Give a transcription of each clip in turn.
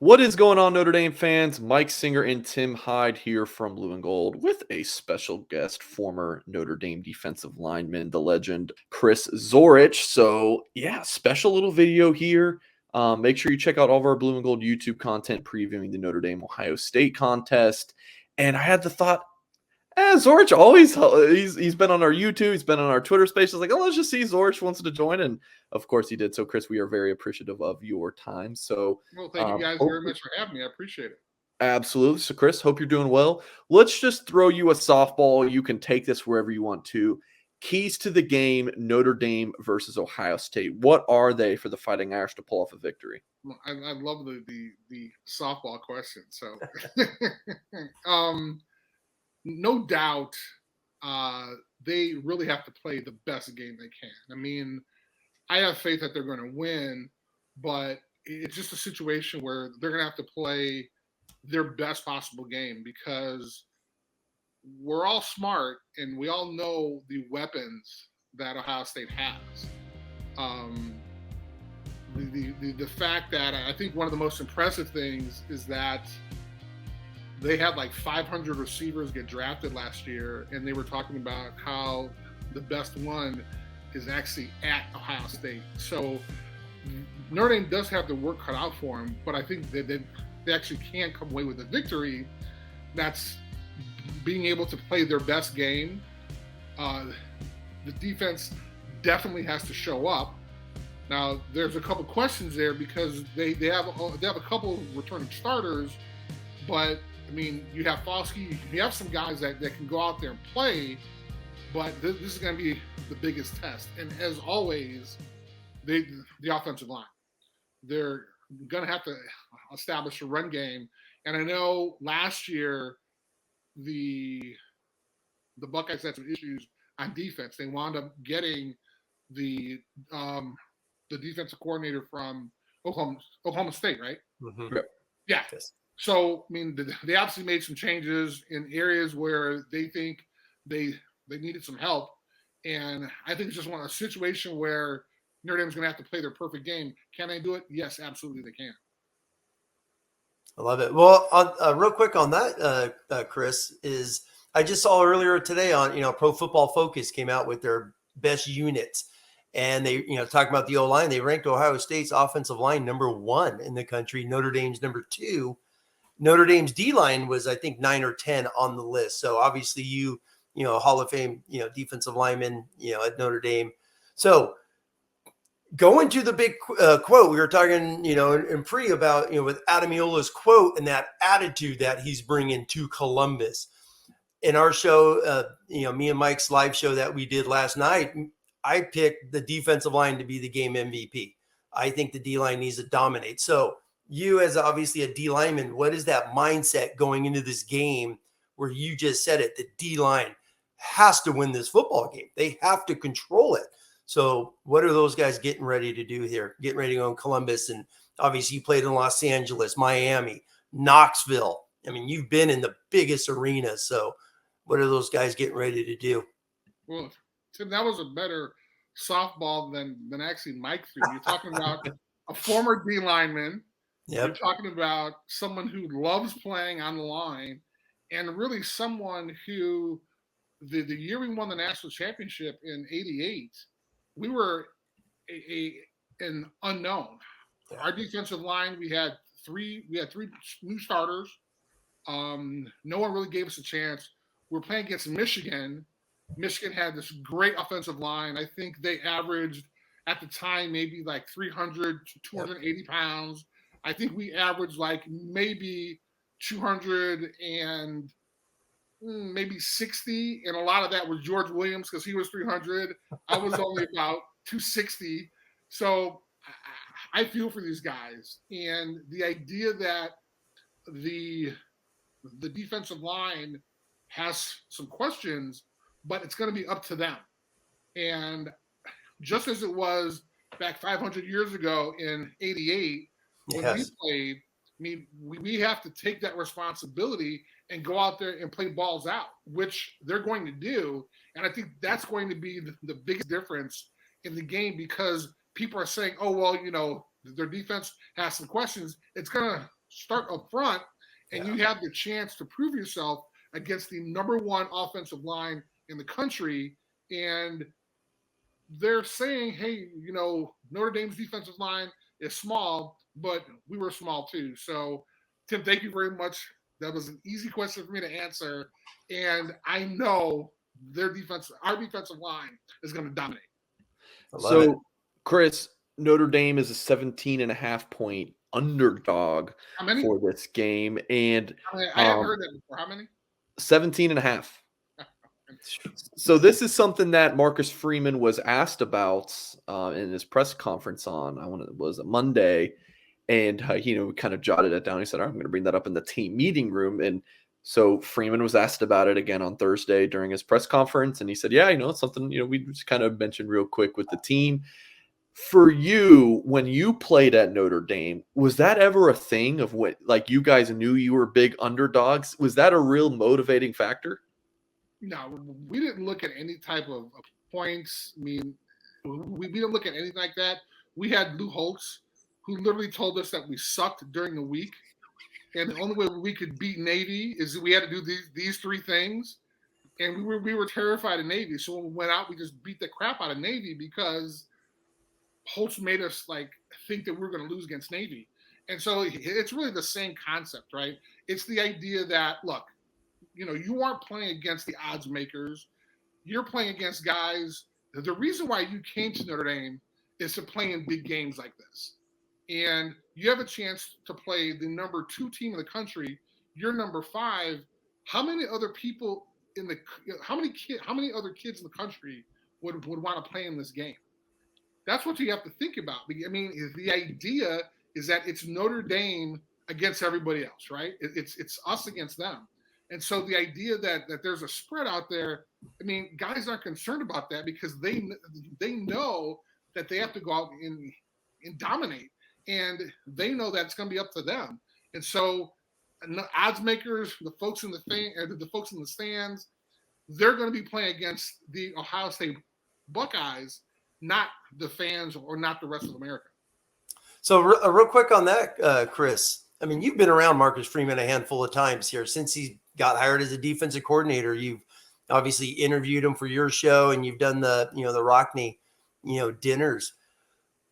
What is going on, Notre Dame fans? Mike Singer and Tim Hyde here from Blue and Gold with a special guest, former Notre Dame defensive lineman, the legend Chris Zorich. So, yeah, special little video here. Make sure you check out all of our Blue and Gold YouTube content previewing the Notre Dame Ohio State contest. And I had the thought, Zorich always he's been on our YouTube, he's been on our Twitter spaces. Like, oh, let's just see Zorich wants to join, and of course he did. So, Chris, we are very appreciative of your time. So, well, thank you guys very much for having me. I appreciate it. Absolutely. So, Chris, hope you're doing well. Let's just throw you a softball. You can take this wherever you want to. Keys to the game: Notre Dame versus Ohio State. What are they for the Fighting Irish to pull off a victory? Well, I love the softball question. So, no doubt, they really have to play the best game they can. I mean, I have faith that they're going to win, but it's just a situation where they're going to have to play their best possible game because we're all smart and we all know the weapons that Ohio State has. The fact that I think one of the most impressive things is that they had like 500 receivers get drafted last year, and they were talking about how the best one is actually at Ohio State. So Notre Dame does have the work cut out for them, but I think that they actually can come away with a victory. That's being able to play their best game. The defense definitely has to show up. Now, there's a couple questions there because they have a couple returning starters, but I mean, you have Foskey, you have some guys that can go out there and play, but this is going to be the biggest test. And as always, the offensive line, they're going to have to establish a run game. And I know last year the Buckeyes had some issues on defense. They wound up getting the defensive coordinator from Oklahoma State, right? Mm-hmm. Yeah. Yes. So, I mean, they obviously made some changes in areas where they think they needed some help. And I think it's just a situation where Notre Dame's going to have to play their perfect game. Can they do it? Yes, absolutely they can. I love it. Well, real quick on that, Chris, is I just saw earlier today on, Pro Football Focus came out with their best units. And they, talking about the O-line, they ranked Ohio State's offensive line number 1 in the country. Notre Dame's number 2. Notre Dame's D-line was, I think, 9 or 10 on the list. So obviously Hall of Fame, defensive lineman, at Notre Dame. So going to the big quote, we were talking, in pre about, with Adamiola's quote and that attitude that he's bringing to Columbus. In our show, me and Mike's live show that we did last night, I picked the defensive line to be the game MVP. I think the D-line needs to dominate. So you, as obviously a D lineman, what is that mindset going into this game where you just said it? The D-line has to win this football game. They have to control it. So what are those guys getting ready to do here? Getting ready to go in Columbus. And obviously you played in Los Angeles, Miami, Knoxville. I mean, you've been in the biggest arenas. So what are those guys getting ready to do? Well, Tim, that was a better softball than actually Mike threw. You're talking about a former D lineman. Yep. You're talking about someone who loves playing on the line, and really someone who the year we won the national championship in '88, we were an unknown. Yeah. Our defensive line, we had three new starters. No one really gave us a chance. We're playing against Michigan. Michigan had this great offensive line. I think they averaged at the time maybe like 300 to 280 pounds. I think we averaged like maybe 200 and maybe 60. And a lot of that was George Williams because he was 300. I was only about 260. So I feel for these guys. And the idea that the defensive line has some questions, but it's going to be up to them. And just as it was back 500 years ago in '88, when we played, I mean, we have to take that responsibility and go out there and play balls out, which they're going to do. And I think that's going to be the biggest difference in the game because people are saying, oh, well, their defense has some questions. It's going to start up front, and you have the chance to prove yourself against the number one offensive line in the country. And they're saying, hey, Notre Dame's defensive line is small, but we were small too. So, Tim, thank you very much. That was an easy question for me to answer. And I know our defensive line is going to dominate. So, Chris, Notre Dame is a 17.5-point underdog for this game. And I haven't heard that before. How many? 17.5. So this is something that Marcus Freeman was asked about in his press conference was a Monday, and kind of jotted it down. He said, "I'm going to bring that up in the team meeting room." And so Freeman was asked about it again on Thursday during his press conference, and he said, "Yeah, it's something we just kind of mentioned real quick with the team." For you, when you played at Notre Dame, was that ever a thing of what, like, you guys knew you were big underdogs? Was that a real motivating factor? No, we didn't look at any type of points. I mean, we didn't look at anything like that. We had Lou Holtz, who literally told us that we sucked during the week. And the only way we could beat Navy is we had to do these three things. And we were terrified of Navy. So when we went out, we just beat the crap out of Navy because Holtz made us think that we were going to lose against Navy. And so it's really the same concept, right? It's the idea that, look, you aren't playing against the odds makers. You're playing against guys. The reason why you came to Notre Dame is to play in big games like this. And you have a chance to play the number 2 team in the country. You're number 5. How many other people how many other kids in the country would want to play in this game? That's what you have to think about. I mean, the idea is that it's Notre Dame against everybody else, right? It's us against them. And so the idea that there's a spread out there, I mean, guys aren't concerned about that because they know that they have to go out and dominate, and they know that it's going to be up to them. And so, odds makers, the folks in the stands, they're going to be playing against the Ohio State Buckeyes, not the fans or not the rest of America. So real quick on that, Chris. I mean, you've been around Marcus Freeman a handful of times here since he got hired as a defensive coordinator. You've obviously interviewed him for your show, and you've done the Rockney, dinners.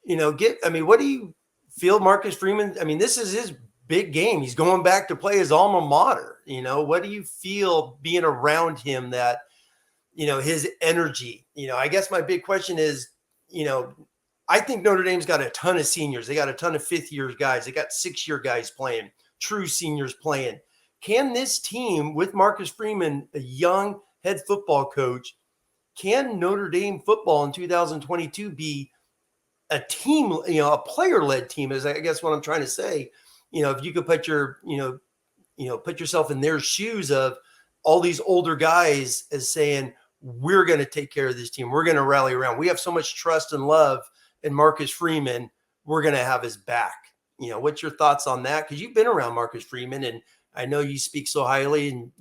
What do you feel, Marcus Freeman? I mean, this is his big game. He's going back to play his alma mater. What do you feel being around him that, his energy? I guess my big question is, I think Notre Dame's got a ton of seniors. They got a ton of fifth-year guys. They got 6-year guys playing, true seniors playing. Can this team, with Marcus Freeman, a young head football coach, can Notre Dame football in 2022 be a team, a player-led team, is I guess what I'm trying to say. If you could put put yourself in their shoes of all these older guys as saying, we're going to take care of this team. We're going to rally around. We have so much trust and love in Marcus Freeman. We're going to have his back. What's your thoughts on that? Because you've been around Marcus Freeman, and I know you speak so highly, and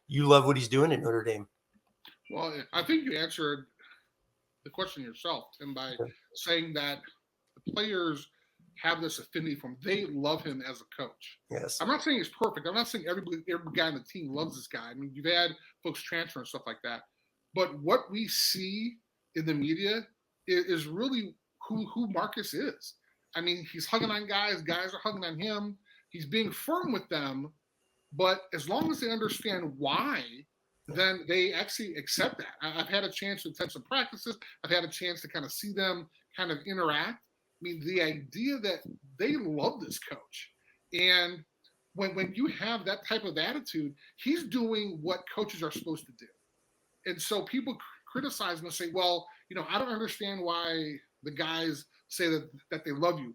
you love what he's doing at Notre Dame. Well, I think you answered the question yourself, Tim, by saying that the players have this affinity for him. They love him as a coach. Yes. I'm not saying he's perfect. I'm not saying every guy on the team loves this guy. I mean, you've had folks transfer and stuff like that. But what we see in the media is really who Marcus is. I mean, he's hugging on guys. Guys are hugging on him. He's being firm with them. But as long as they understand why, then they actually accept that. I've had a chance to attend some practices. I've had a chance to kind of see them kind of interact. I mean, the idea that they love this coach. And when you have that type of attitude, he's doing what coaches are supposed to do. And so people criticize him and say, well, I don't understand why the guys say that they love you.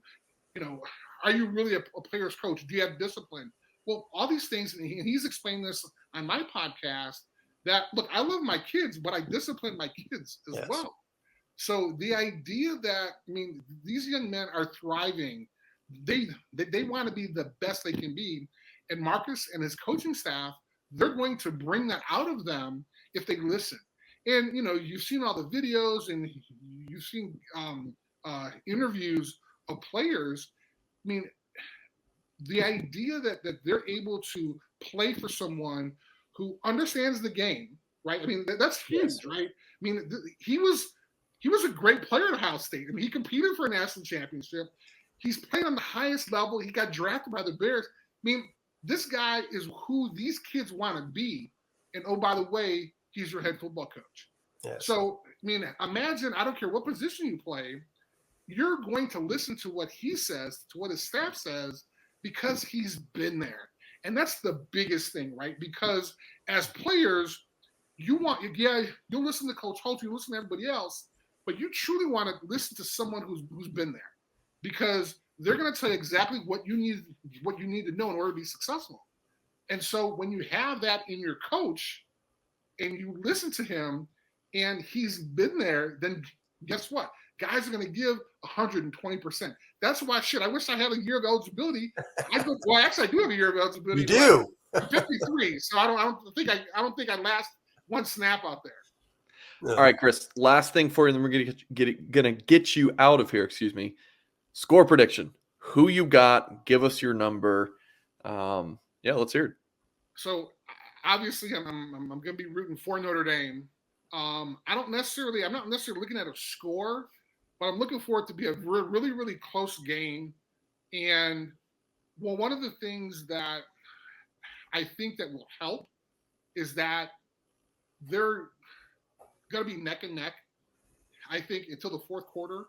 Are you really a player's coach? Do you have discipline? Well, all these things, and he's explained this on my podcast, that, look, I love my kids, but I discipline my kids as well. So the idea that, I mean, these young men are thriving. They want to be the best they can be. And Marcus and his coaching staff, they're going to bring that out of them if they listen. And, you've seen all the videos and you've seen interviews of players. I mean, the idea that they're able to play for someone who understands the game, right? I mean, that's huge, yes. Right? I mean, he was a great player at Ohio State. I mean, he competed for a national championship. He's playing on the highest level. He got drafted by the Bears. I mean, this guy is who these kids want to be. And oh, by the way, he's your head football coach. Yes. So, I mean, imagine, I don't care what position you play, you're going to listen to what he says, to what his staff says, because he's been there. And that's the biggest thing, right? Because as players, you'll listen to Coach Holt, you listen to everybody else, but you truly want to listen to someone who's been there, because they're going to tell you exactly what you need to know in order to be successful. And so when you have that in your coach and you listen to him and he's been there, then guess what? Guys are going to give 120%. That's why, I wish I had a year of eligibility. Actually, I do have a year of eligibility. You do. I'm 53, so I don't think I last one snap out there. No. All right, Chris. Last thing for you, then we're gonna get you out of here. Excuse me. Score prediction. Who you got? Give us your number. Let's hear it. So obviously, I'm going to be rooting for Notre Dame. I'm not necessarily looking at a score, but I'm looking for it to be a really, really close game. And one of the things that I think that will help is that they're going to be neck and neck, I think, until the fourth quarter.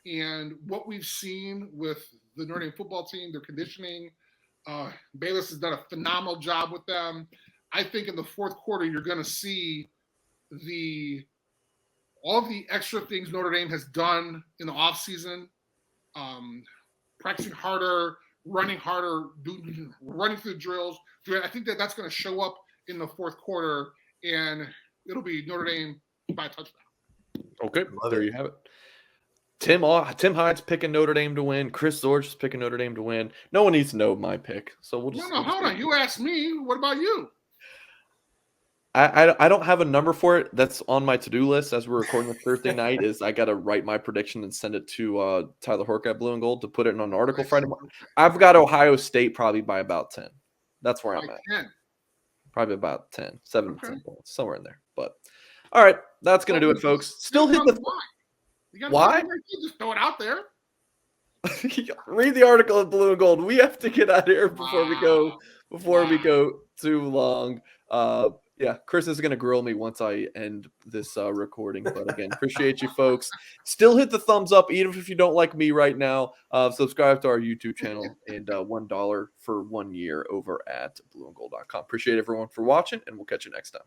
And what we've seen with the Notre Dame football team, their conditioning, Bayless has done a phenomenal job with them. I think in the fourth quarter, you're going to see all the extra things Notre Dame has done in the offseason, practicing harder, running harder, running through drills. I think that's going to show up in the fourth quarter, and it'll be Notre Dame by a touchdown. Okay, there you have it. Tim Hyde's picking Notre Dame to win. Chris Zorich is picking Notre Dame to win. No one needs to know my pick, so we'll just. No, hold on. You asked me. What about you? I don't have a number for it. That's on my to-do list as we're recording this Thursday night. Is I got to write my prediction and send it to Tyler Hork at Blue and Gold to put it in an article Friday morning. I've got Ohio State probably by about 10. That's where I'm at. 10. Probably about 10, 7 to 10 points, somewhere in there. But all right, that's gonna do it, folks. Still hit the. Why? Just throw it out there. Read the article at Blue and Gold. We have to get out of here before we go too long. Chris is going to grill me once I end this recording. But again, appreciate you folks. Still hit the thumbs up, even if you don't like me right now. Subscribe to our YouTube channel and $1 for 1 year over at blueandgold.com. Appreciate everyone for watching, and we'll catch you next time.